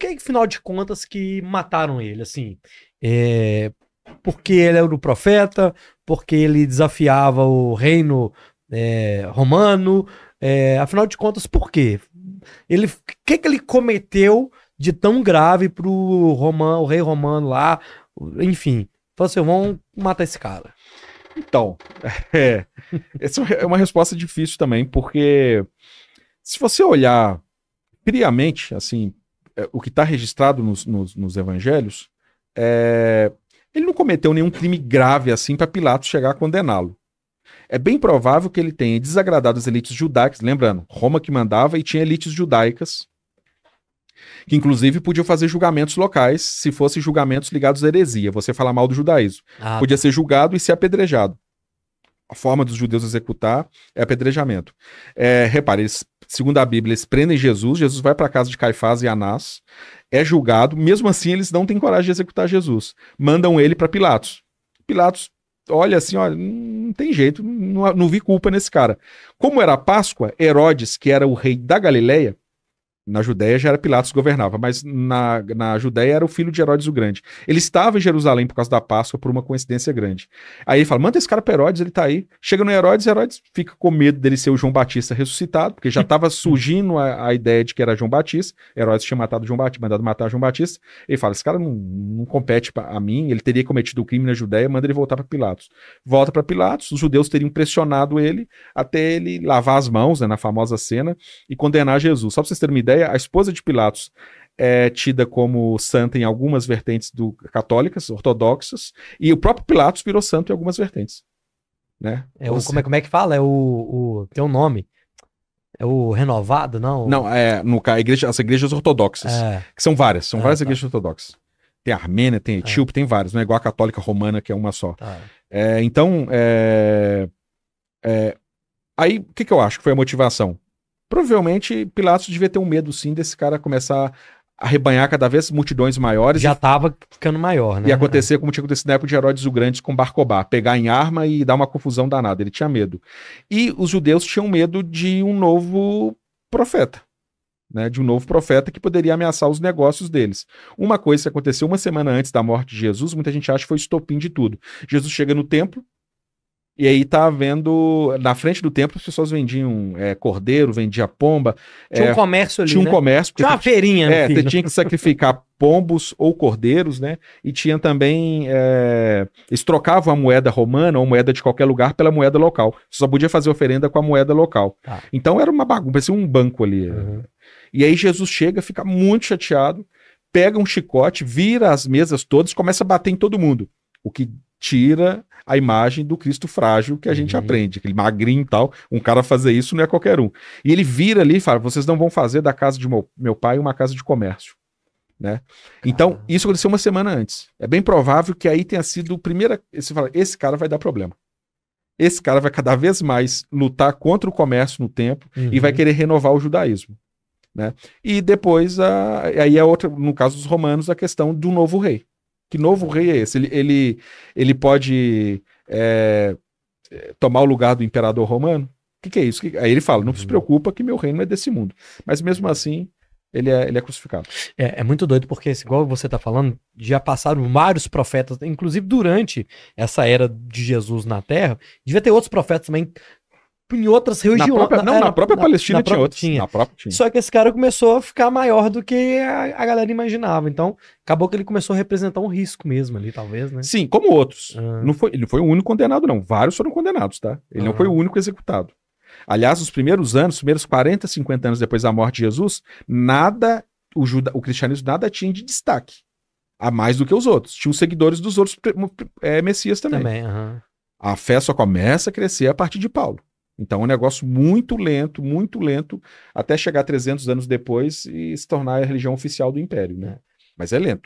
que, afinal de contas, que mataram ele, assim? Porque ele era o profeta, porque ele desafiava o reino romano, afinal de contas, por quê? O que ele cometeu de tão grave o rei romano lá, enfim, falou assim, vamos matar esse cara. Então, essa é uma resposta difícil também, porque se você olhar friamente, assim, o que está registrado nos evangelhos, ele não cometeu nenhum crime grave assim para Pilatos chegar a condená-lo. É bem provável que ele tenha desagradado as elites judaicas, lembrando, Roma que mandava e tinha elites judaicas, que inclusive podiam fazer julgamentos locais, se fossem julgamentos ligados à heresia, você falar mal do judaísmo. Podia ser julgado e ser apedrejado. A forma dos judeus executar é apedrejamento. Repare, segundo a Bíblia, eles prendem Jesus, Jesus vai para a casa de Caifás e Anás, é julgado, mesmo assim eles não têm coragem de executar Jesus. Mandam ele para Pilatos. Pilatos olha assim, olha, não tem jeito, não vi culpa nesse cara. Como era a Páscoa, Herodes, que era o rei da Galileia, na Judéia já era Pilatos que governava, mas na Judéia era o filho de Herodes o Grande. Ele estava em Jerusalém por causa da Páscoa, por uma coincidência grande. Aí ele fala, manda esse cara para Herodes, ele tá aí. Chega no Herodes fica com medo dele ser o João Batista ressuscitado, porque já estava surgindo a ideia de que era João Batista. Herodes tinha mandado matar João Batista. Ele fala, esse cara não compete a mim, ele teria cometido o crime na Judéia, manda ele voltar para Pilatos. Volta para Pilatos, os judeus teriam pressionado ele até ele lavar as mãos, na famosa cena, e condenar Jesus. Só para vocês terem uma ideia, a esposa de Pilatos é tida como santa em algumas vertentes católicas, ortodoxas, e o próprio Pilatos virou santo em algumas vertentes. Né? Como é que fala? Tem um nome. É o renovado, não? Não, as igrejas ortodoxas, que são várias igrejas ortodoxas. Tem a Armênia, tem a Etíope, tem várias, não é igual a católica romana, que é uma só. Então, aí, o que eu acho que foi a motivação? Provavelmente Pilatos devia ter um medo, sim, desse cara começar a arrebanhar cada vez multidões maiores. Já estava ficando maior, né? E acontecer como tinha acontecido na época de Herodes o Grande com Bar-Cobá, pegar em arma e dar uma confusão danada. Ele tinha medo. E os judeus tinham medo de um novo profeta, né? De um novo profeta que poderia ameaçar os negócios deles. Uma coisa que aconteceu uma semana antes da morte de Jesus, muita gente acha que foi o estopim de tudo. Jesus chega no templo, e aí tá vendo, na frente do templo, as pessoas vendiam cordeiro, vendia pomba. Tinha um comércio ali, Tinha um comércio. Tinha uma feirinha. Você tinha que sacrificar pombos ou cordeiros, né? E tinha também, eles trocavam a moeda romana ou moeda de qualquer lugar pela moeda local. Você só podia fazer oferenda com a moeda local. Então era uma bagunça, parecia um banco ali. E aí Jesus chega, fica muito chateado, pega um chicote, vira as mesas todas, começa a bater em todo mundo. O que tira a imagem do Cristo frágil que a gente aprende, aquele magrinho e tal, um cara fazer isso não é qualquer um. E ele vira ali e fala, vocês não vão fazer da casa de meu pai uma casa de comércio. Né? Então, isso aconteceu uma semana antes. É bem provável que aí tenha sido o primeiro... Você fala, esse cara vai dar problema. Esse cara vai cada vez mais lutar contra o comércio no templo e vai querer renovar o judaísmo. Né? E depois, aí é outra, no caso dos romanos, a questão do novo rei. Que novo rei é esse? Ele pode tomar o lugar do imperador romano? O que é isso? Aí ele fala, não se preocupa que meu reino é desse mundo. Mas mesmo assim, ele é crucificado. É muito doido, porque, igual você está falando, já passaram vários profetas, inclusive durante essa era de Jesus na Terra, devia ter outros profetas também em outras regiões. Na própria Palestina tinha outros. Na própria tinha. Só que esse cara começou a ficar maior do que a galera imaginava. Então, acabou que ele começou a representar um risco mesmo ali, talvez, né? Sim, como outros. Ele não foi o único condenado, não. Vários foram condenados, tá? Ele não foi o único executado. Aliás, os primeiros 40, 50 anos depois da morte de Jesus, o cristianismo nada tinha de destaque. A mais do que os outros. Tinha os seguidores dos outros messias também. A fé só começa a crescer a partir de Paulo. Então é um negócio muito lento, até chegar 300 anos depois e se tornar a religião oficial do império, né? Mas é lento.